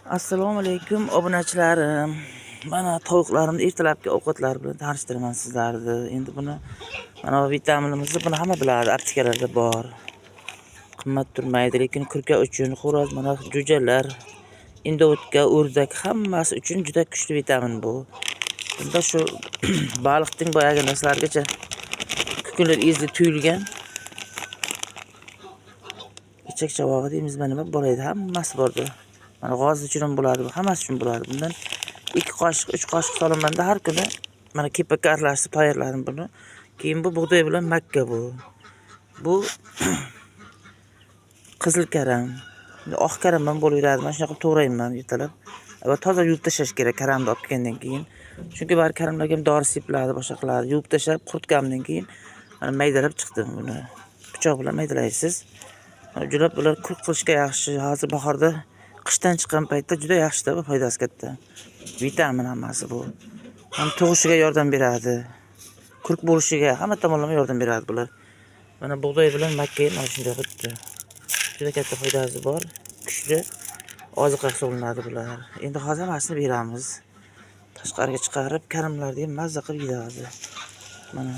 Assalomu alaykum obunachilarim. Mana tovuqlarimni ertalabki ovqatlari bilan tanishtiraman sizlarni. Endi buni mana vitaminimizni buni hamma biladi, aptekalarda bor. Qimmat turmaydi, lekin kurka uchun, xo'roz, mana jo'jalar, indovutka, o'rdak hammasi uchun juda kuchli vitamin bu. Bunda shu baliqning boyagi narsalargacha kukunlar izli tuyulgan. Ichak chavog'i deymiz, mana nima bo'ladi, hammasi borda. Mana g'oz uchun ham bo'ladi, hammasi uchun bo'ladi. Bundan 2 qoshiq, 3 qoshiq solaman har kuni. Mana kepakka aralashtirib tayyorladim buni. Keyin bu bug'doy bilan makka bu. Bu qizil karam. Oq karam ham bo'laveradi. Mana shunaqa to'g'rayman ertalab. Va toza yuvib tashlash kerak karamni olib kelgandan keyin. Chunki bari karamlarga ham dori sepiladi, boshqa qiladi. Yuvib tashlab quritgandan keyin mana maydalab chiqdim buni. Pichoq bilan maydalaysiz. Julab bular kurk qilishga yaxshi. Hozir bahorda qishdan chiqqan paytda juda yaxshi-da, bu foydasi katta. Vitamin hammasi bu. Ham tug'ishiga yordam beradi. Kurk bo'lishiga hamma tomonlama yordam beradi bular. Mana bug'doy bilan makka mana shunday xuddi. Juda katta foydasi bor. Kuchli oziqa hisoblanadi bular. Endi hozir hammasini beramiz. Tashqariga chiqarib karamlarni ham mazza qilib yeydi hozir. Mana